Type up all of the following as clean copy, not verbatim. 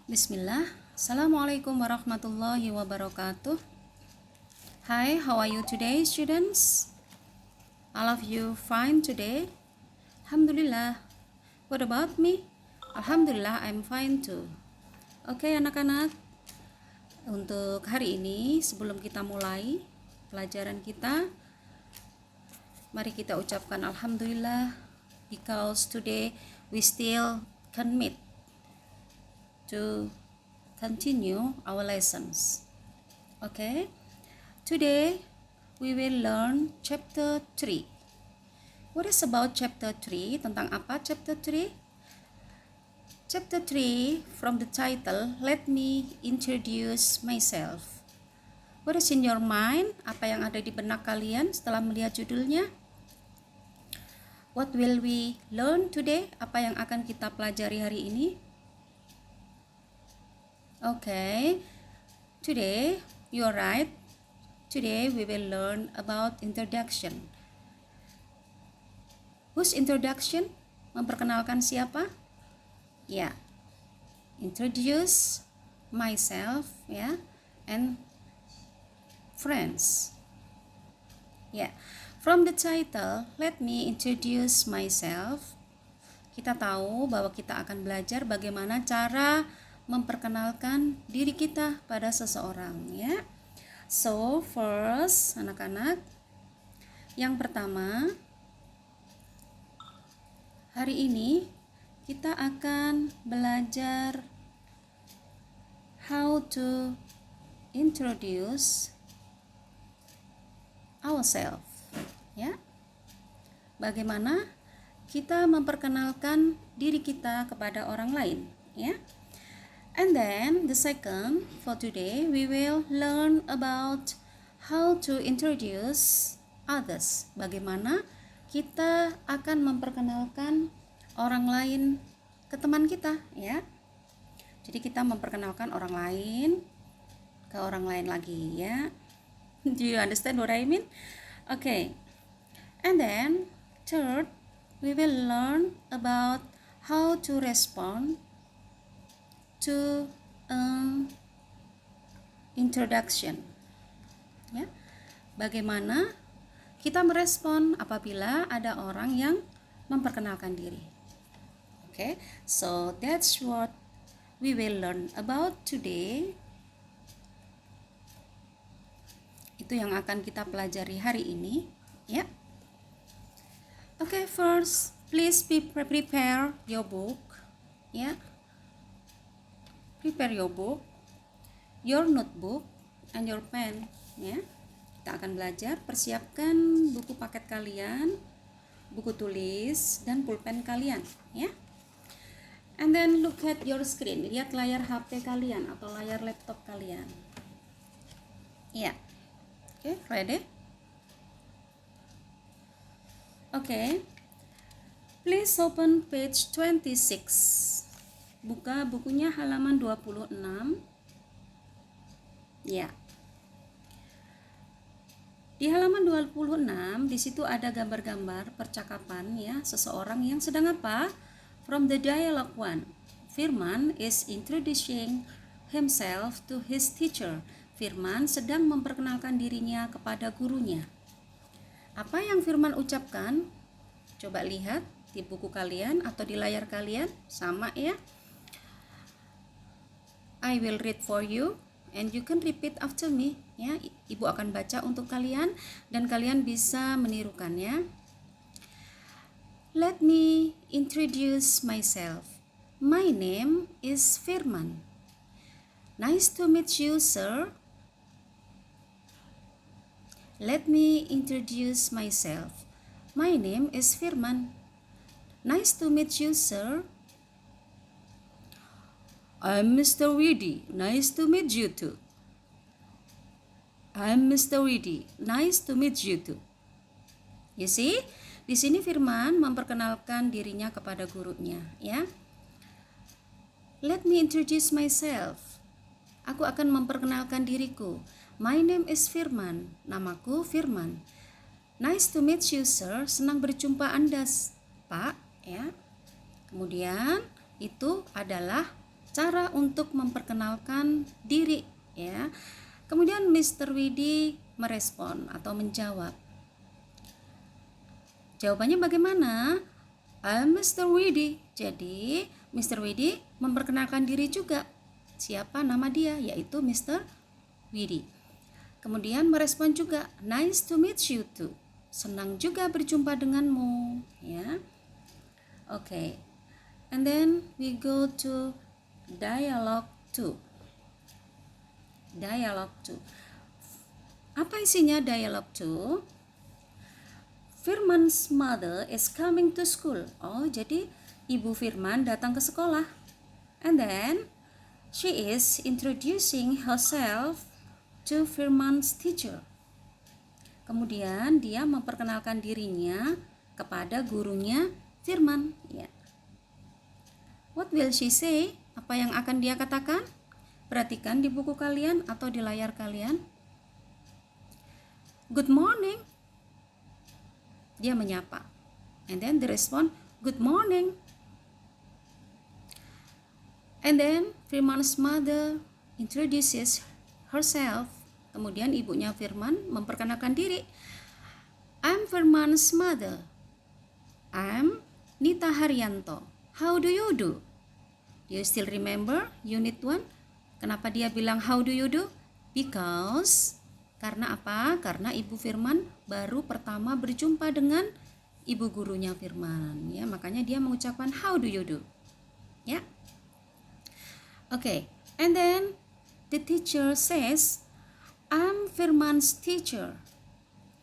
Bismillah. Assalamualaikum warahmatullahi wabarakatuh. Hi, how are you today, students? All of you fine today? Alhamdulillah. What about me? Alhamdulillah, I'm fine too. Oke, anak-anak. Untuk hari ini, sebelum kita mulai pelajaran kita, mari kita ucapkan Alhamdulillah, because today we still can meet to continue our lessons. Okay, today we will learn chapter 3. What is about chapter 3? Tentang apa chapter 3? Chapter 3, from the title, let me introduce myself. What is in your mind? Apa yang ada di benak kalian setelah melihat judulnya? What will we learn today? Apa yang akan kita pelajari hari ini? Okay, today you're right. Today we will learn about introduction. Whose introduction? Memperkenalkan siapa? Ya, introduce myself, ya, and friends. Ya, from the title, let me introduce myself. Kita tahu bahwa kita akan belajar bagaimana cara memperkenalkan diri kita pada seseorang, ya. So, first, anak-anak, yang pertama, hari ini kita akan belajar how to introduce ourselves, ya. Bagaimana kita memperkenalkan diri kita kepada orang lain, ya. And then the second, for today we will learn about how to introduce others. Bagaimana kita akan memperkenalkan orang lain ke teman kita, ya. Jadi kita memperkenalkan orang lain ke orang lain lagi, ya. Do you understand what I mean? Okay. And then third, we will learn about how to respond to introduction, ya. Bagaimana kita merespon apabila ada orang yang memperkenalkan diri. Okay, so that's what we will learn about today. Itu yang akan kita pelajari hari ini, ya. Okay, first, please prepare your book, ya. Prepare your book, your notebook, and your pen, ya. Kita akan belajar, persiapkan buku paket kalian, buku tulis, dan pulpen kalian, ya. And then look at your screen, lihat layar HP kalian atau layar laptop kalian. Ya. Okay, ready? Okay. Please open page 26. Buka bukunya halaman 26. Ya. Di halaman 26, di situ ada gambar-gambar percakapan, ya, seseorang yang sedang apa? From the dialogue 1, Firman is introducing himself to his teacher. Firman sedang memperkenalkan dirinya kepada gurunya. Apa yang Firman ucapkan? Coba lihat di buku kalian atau di layar kalian, sama, ya. I will read for you and you can repeat after me, ya. Ibu akan baca untuk kalian dan kalian bisa menirukannya. Let me introduce myself. My name is Firman. Nice to meet you, sir. Let me introduce myself. My name is Firman. Nice to meet you, sir. I'm Mr. Widi. Nice to meet you too. I'm Mr. Widi. Nice to meet you too. You see? Di sini Firman memperkenalkan dirinya kepada gurunya, ya. Let me introduce myself. Aku akan memperkenalkan diriku. My name is Firman. Namaku Firman. Nice to meet you, sir. Senang berjumpa Anda, Pak, ya. Kemudian itu adalah cara untuk memperkenalkan diri, ya. Kemudian Mr. Widi merespon atau menjawab. Jawabannya bagaimana? I'm Mr. Widi. Jadi Mr. Widi memperkenalkan diri juga. Siapa nama dia? Yaitu Mr. Widi. Kemudian merespon juga, nice to meet you too. Senang juga berjumpa denganmu, ya. Okay. And then we go to dialogue 2. Dialogue 2. Apa isinya dialogue 2? Firman's mother is coming to school. Oh, jadi Ibu Firman datang ke sekolah. And then she is introducing herself to Firman's teacher. Kemudian dia memperkenalkan dirinya kepada gurunya Firman, ya. What will she say? Apa yang akan dia katakan? Perhatikan di buku kalian atau di layar kalian. Good morning. Dia menyapa. And then the respond, good morning. And then Firman's mother introduces herself. Kemudian ibunya Firman memperkenalkan diri. I'm Firman's mother. I'm Nita Haryanto. How do you do? Do you still remember unit 1? Kenapa dia bilang how do you do? Because, karena apa? Karena Ibu Firman baru pertama berjumpa dengan ibu gurunya Firman, ya. Makanya dia mengucapkan how do you do, ya. Okay, and then the teacher says, I'm Firman's teacher.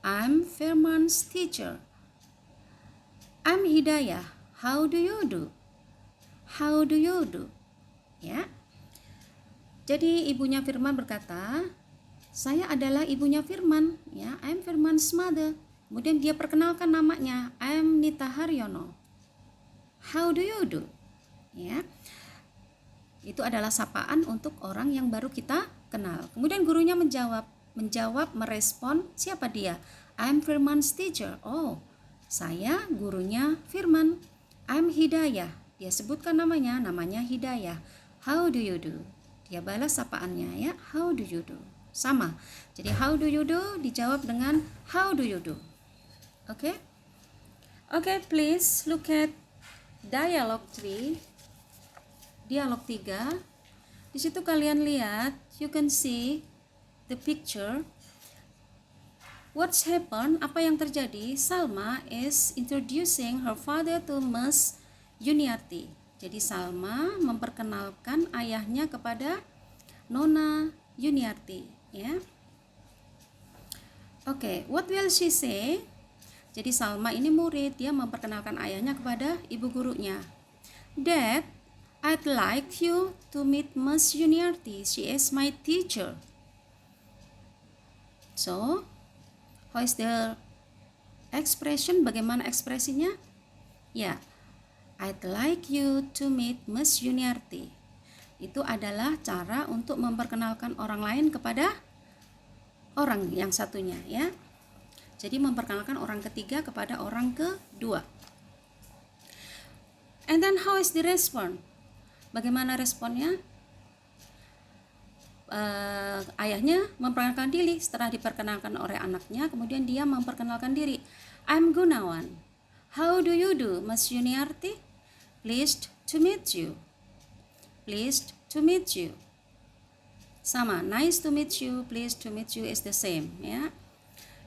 I'm Firman's teacher. I'm Hidayah. How do you do? How do you do? Ya. Jadi ibunya Firman berkata, saya adalah ibunya Firman, ya. I'm Firman's mother. Kemudian dia perkenalkan namanya, I'm Nita Haryono. How do you do? Ya. Itu adalah sapaan untuk orang yang baru kita kenal. Kemudian gurunya menjawab, merespon, siapa dia? I'm Firman's teacher. Oh, saya gurunya Firman. I'm Hidayah. Dia sebutkan namanya Hidayah. How do you do? Dia balas sapaannya, ya. How do you do? Sama. Jadi how do you do dijawab dengan how do you do. Oke? Oke, please look at dialogue 3. Dialog 3. Di situ kalian lihat, you can see the picture. What's happened? Apa yang terjadi? Salma is introducing her father to Miss Yuniarti. Jadi Salma memperkenalkan ayahnya kepada Nona Yuniarti, ya. Oke, what will she say? Jadi Salma ini murid, dia memperkenalkan ayahnya kepada ibu gurunya. Dad, I'd like you to meet Miss Yuniarti. She is my teacher. So, how is the expression? Bagaimana ekspresinya? Ya, I'd like you to meet Miss Yuniarti. Itu adalah cara untuk memperkenalkan orang lain kepada orang yang satunya, ya. Jadi memperkenalkan orang ketiga kepada orang kedua. And then how is the response? Bagaimana responnya? Ayahnya memperkenalkan diri setelah diperkenalkan oleh anaknya, kemudian dia memperkenalkan diri. I'm Gunawan. How do you do, Miss Yuniarti? Pleased to meet you. Pleased to meet you. Sama, nice to meet you, pleased to meet you is the same, ya.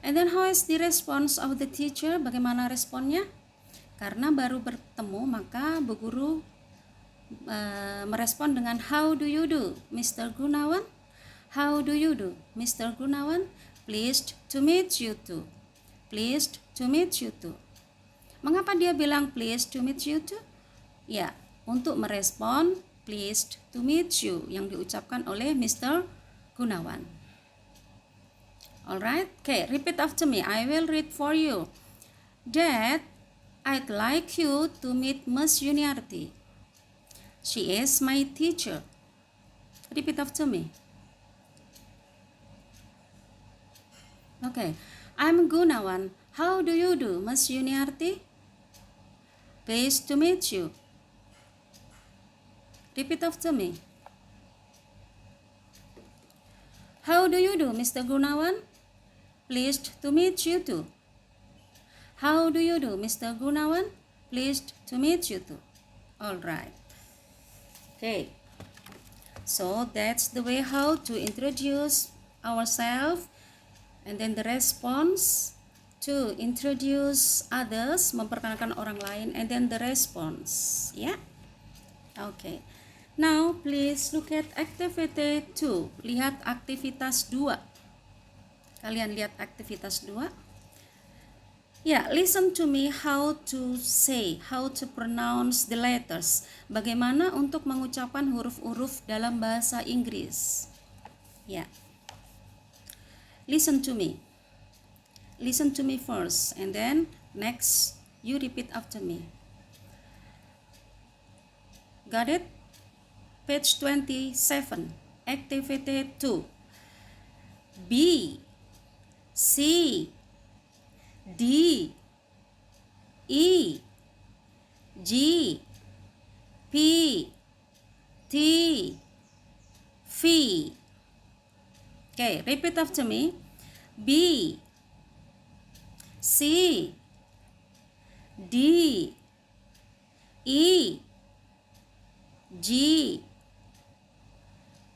And then how is the response of the teacher? Bagaimana responnya? Karena baru bertemu, maka bu guru merespon dengan how do you do, Mr. Gunawan? How do you do, Mr. Gunawan? Pleased to meet you too. Pleased to meet you too. Mengapa dia bilang pleased to meet you too? Ya, untuk merespon pleased to meet you yang diucapkan oleh Mr. Gunawan. Alright, okay, repeat after me. I will read for you. Dad, I'd like you to meet Miss Yuniarti. She is my teacher. Repeat after me. Okay, I'm Gunawan. How do you do, Miss Yuniarti? Pleased to meet you. Repeat after me. How do you do, Mr. Gunawan? Pleased to meet you too. How do you do, Mr. Gunawan? Pleased to meet you too. All right. Okay. So that's the way how to introduce ourselves, and then the response to introduce others, memperkenalkan orang lain, and then the response. Yeah. Okay. Now please look at activity 2. Lihat aktivitas 2. Kalian lihat aktivitas 2. Ya, listen to me how to say, how to pronounce the letters. Bagaimana untuk mengucapkan huruf-huruf dalam bahasa Inggris. Ya. Listen to me. Listen to me first, and then next you repeat after me. Got it? Page 27, activity 2. B, C, D, E, G, P, T, V. Okay, repeat after me. B, C, D, E, G,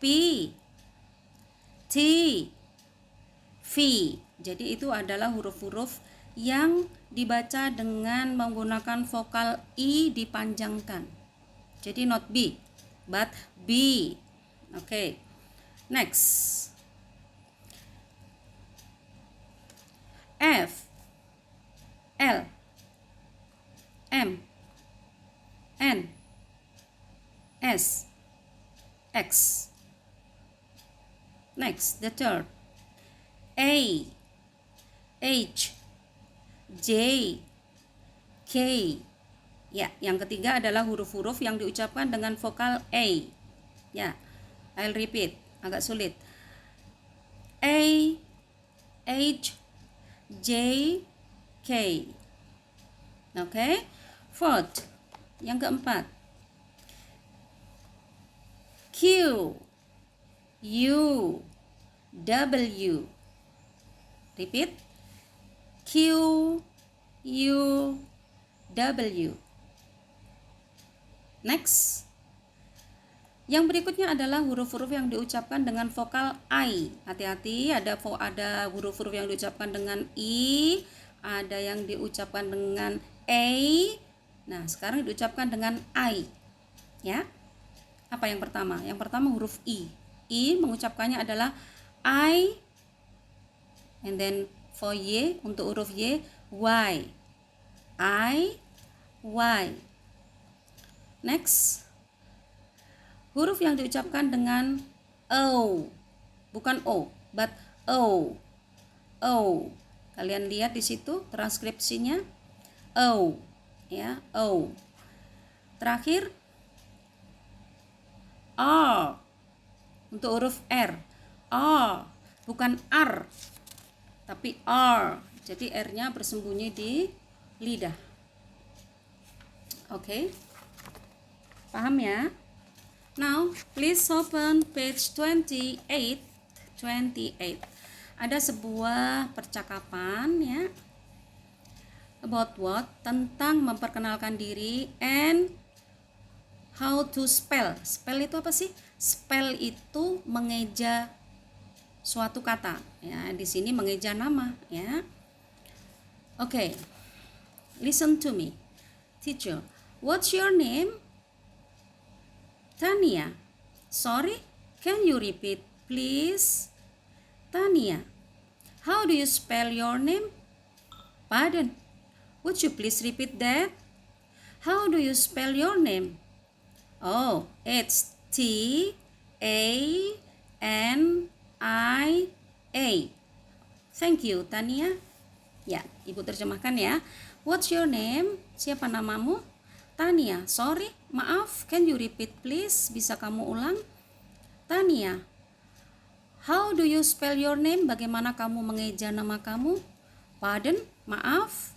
P, T, V. Jadi itu adalah huruf-huruf yang dibaca dengan menggunakan vokal I dipanjangkan. Jadi not B, but B. Okay. Next. F, L, M, N, S, X. Next, the third. A, H, J, K. Ya, yang ketiga adalah huruf-huruf yang diucapkan dengan vokal A. Ya, I'll repeat, agak sulit. A, H, J, K. Oke. Fourth, yang keempat. Q, U, W. Repeat. Q, U, W. Next. Yang berikutnya adalah huruf-huruf yang diucapkan dengan vokal I. Hati-hati, ada huruf-huruf yang diucapkan dengan I, ada yang diucapkan dengan A. Nah, sekarang diucapkan dengan I. Ya. Apa yang pertama? Yang pertama huruf I. I mengucapkannya adalah I, and then for Y, untuk huruf Y, Y. I, Y. Next. Huruf yang diucapkan dengan O, bukan O, but O. O. Kalian lihat di situ transkripsinya O, ya, O. Terakhir R, untuk huruf R. R, bukan R, tapi R. Jadi R-nya bersembunyi di lidah. Oke. Paham ya? Now, please open page 28. Ada sebuah percakapan ya. About what? Tentang memperkenalkan diri and how to spell. Spell itu apa sih? Spell itu mengeja suatu kata. Ya, di sini mengeja nama ya. Okay. Listen to me. Teacher, what's your name? Tania. Sorry, can you repeat please? Tania. How do you spell your name? Pardon. Would you please repeat that? How do you spell your name? Oh, it's T-A-N-I-A. Thank you, Tania. Ya, Ibu terjemahkan ya. What's your name? Siapa namamu? Tania. Sorry, maaf, can you repeat please? Bisa kamu ulang? Tania. How do you spell your name? Bagaimana kamu mengeja nama kamu? Pardon, maaf.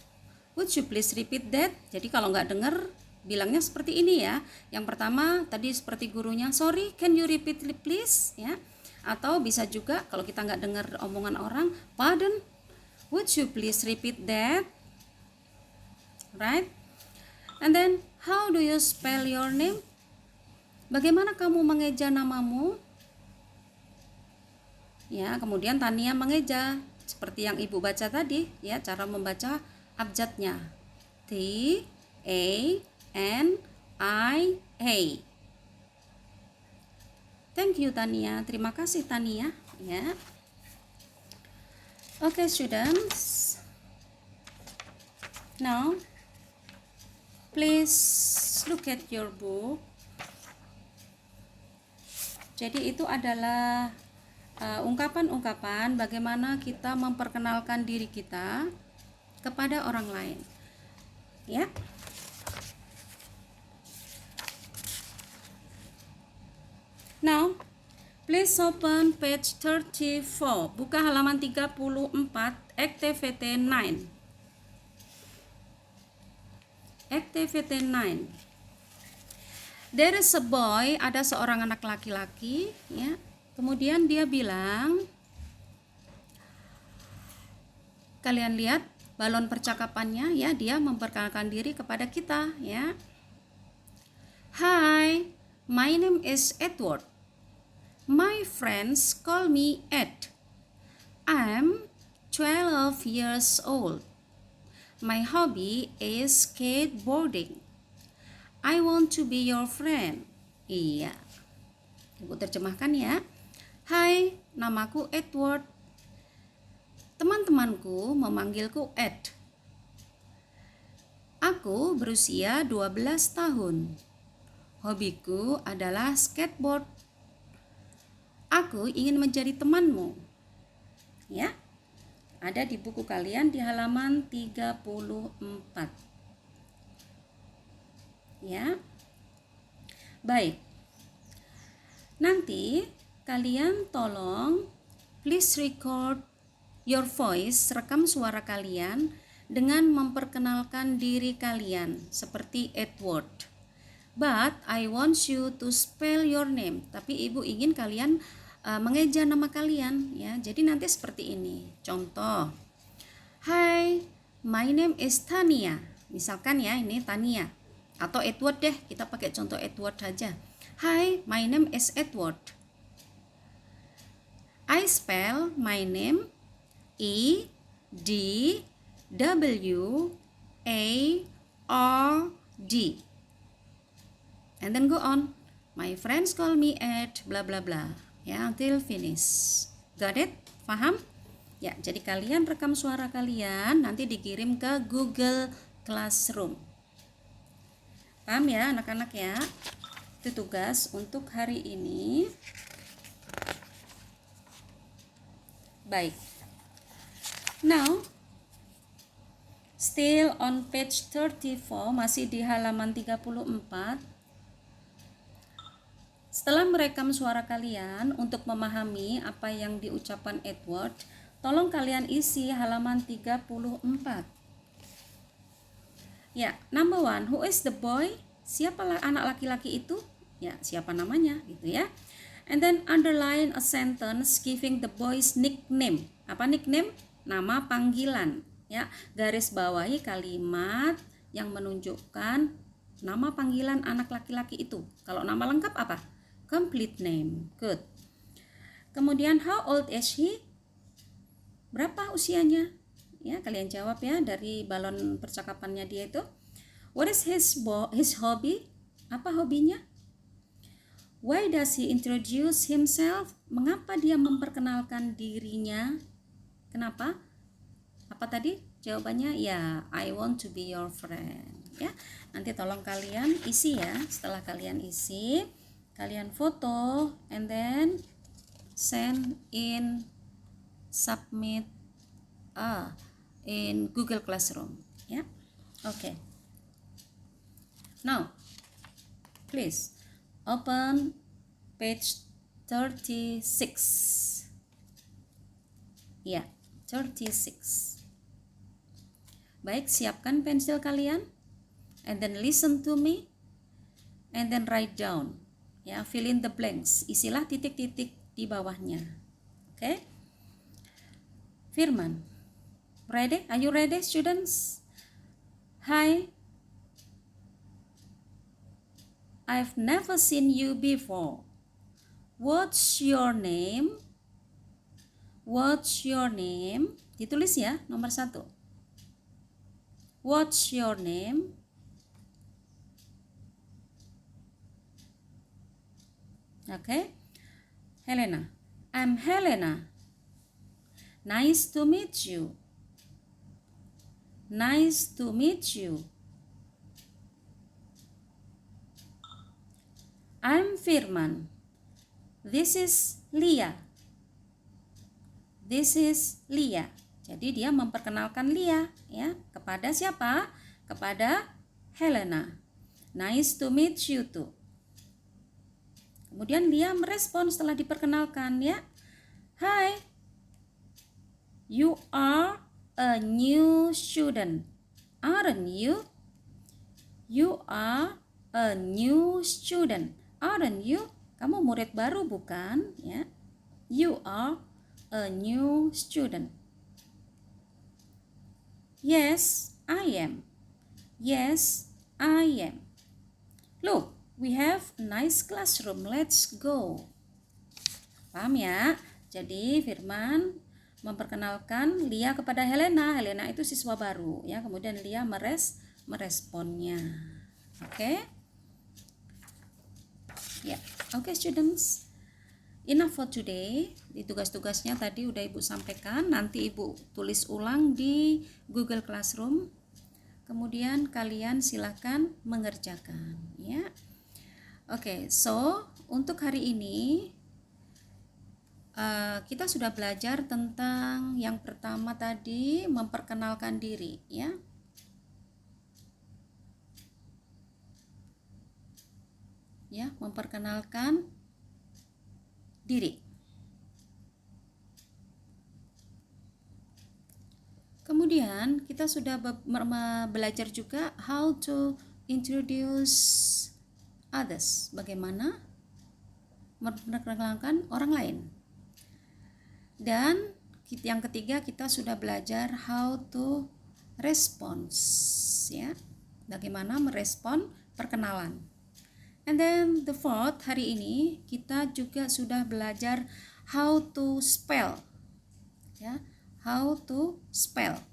Would you please repeat that? Jadi kalau nggak dengar, bilangnya seperti ini ya. Yang pertama tadi seperti gurunya, sorry, can you repeat please, ya. Atau bisa juga kalau kita nggak dengar omongan orang, pardon, would you please repeat that, right? And then how do you spell your name? Bagaimana kamu mengeja namamu? Ya, kemudian Tania mengeja seperti yang Ibu baca tadi, ya, cara membaca abjadnya. T A N I A. Thank you Tania. Terima kasih Tania, ya. Okay, students. Now, please look at your book. Jadi itu adalah ungkapan-ungkapan bagaimana kita memperkenalkan diri kita kepada orang lain, ya. Now, please open page 34. Buka halaman 34, activity 9. Activity 9. There is a boy, ada seorang anak laki-laki, ya. Kemudian dia bilang, kalian lihat balon percakapannya, ya, dia memperkenalkan diri kepada kita, ya. Hi, my name is Edward. My friends call me Ed. I'm 12 years old. My hobby is skateboarding. I want to be your friend. Iya. Ibu terjemahkan ya. Hai, namaku Edward. Teman-temanku memanggilku Ed. Aku berusia 12 tahun. Hobiku adalah skateboard. Aku ingin menjadi temanmu. Ya. Ada di buku kalian di halaman 34. Ya. Baik. Nanti kalian tolong please record your voice, rekam suara kalian dengan memperkenalkan diri kalian seperti Edward. But I want you to spell your name. Tapi Ibu ingin kalian mengeja nama kalian, ya. Jadi nanti seperti ini. Contoh. Hi, my name is Tania. Misalkan ya, ini Tania. Atau Edward deh, kita pakai contoh Edward saja. Hi, my name is Edward. I spell my name E D W A R D. And then go on. My friends call me Ed, bla bla bla. Ya, until finish. Got it? Paham? Ya, jadi kalian rekam suara kalian, nanti dikirim ke Google Classroom. Paham ya anak-anak ya? Itu tugas untuk hari ini. Baik. Now, still on page 34, masih di halaman 34. Setelah merekam suara kalian untuk memahami apa yang diucapkan Edward, tolong kalian isi halaman 34. Ya, number 1, who is the boy? Siapa anak laki-laki itu? Ya, siapa namanya gitu ya. And then underline a sentence giving the boy's nickname. Apa nickname? Nama panggilan, ya. Garis bawahi kalimat yang menunjukkan nama panggilan anak laki-laki itu. Kalau nama lengkap apa? Complete name. Good. Kemudian how old is he? Berapa usianya? Ya, kalian jawab ya dari balon percakapannya dia itu. What is his hobby? Apa hobinya? Why does he introduce himself? Mengapa dia memperkenalkan dirinya? Kenapa? Apa tadi? Jawabannya ya, I want to be your friend. Ya, nanti tolong kalian isi ya. Setelah kalian isi, kalian foto and then send in submit in Google Classroom. Ya, okay. Now, please open page 36. Ya, 36. Baik, siapkan pensil kalian. and then listen to me, and then write down. Ya, fill in the blanks. Isilah titik-titik di bawahnya. Oke? Firman. Ready? Are you ready, students? Hi. I've never seen you before. What's your name? What's your name? Ditulis ya, nomor 1. What's your name? Okay. Helena. I'm Helena. Nice to meet you. Nice to meet you. I'm Firman. This is Lia. This is Lia. Jadi dia memperkenalkan Lia ya kepada siapa? Kepada Helena. Nice to meet you too. Kemudian Lia merespon setelah diperkenalkan ya. Hi. You are a new student, aren't you? You are a new student, aren't you? Kamu murid baru bukan? Ya. You are a new student. Yes, I am. Yes, I am. Look, we have a nice classroom. Let's go. Paham ya? Jadi Firman memperkenalkan Lia kepada Helena. Helena itu siswa baru ya. Kemudian Lia meresponnya. Oke? Ya, oke students. Enough for today. Di tugas-tugasnya tadi udah Ibu sampaikan. Nanti Ibu tulis ulang di Google Classroom. Kemudian kalian silakan mengerjakan ya. Oke, so untuk hari ini kita sudah belajar tentang yang pertama tadi, memperkenalkan diri ya. Ya, memperkenalkan diri. Kemudian kita sudah belajar juga how to introduce others, bagaimana memperkenalkan orang lain. Dan yang ketiga kita sudah belajar how to response ya, bagaimana merespon perkenalan. And then the fourth, hari ini kita juga sudah belajar how to spell ya, how to spell.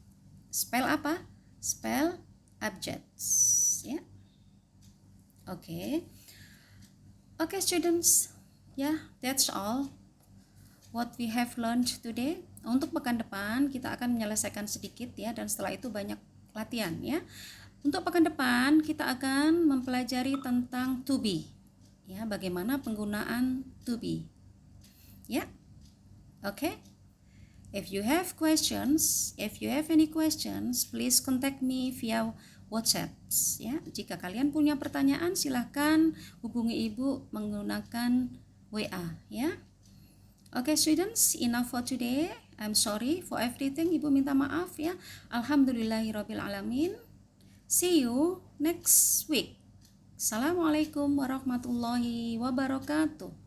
Spell apa? Spell objects ya. Oke. Oke students, ya, that's all what we have learned today. Untuk pekan depan kita akan menyelesaikan sedikit ya, dan setelah itu banyak latihan ya. Untuk pekan depan kita akan mempelajari tentang to be ya, bagaimana penggunaan to be ya. Oke. If you have any questions, please contact me via WhatsApp ya. Jika kalian punya pertanyaan silahkan hubungi Ibu menggunakan WA ya. Oke students, enough for today. I'm sorry for everything. Ibu minta maaf ya. Alhamdulillahirabbil alamin. See you next week. Assalamualaikum warahmatullahi wabarakatuh.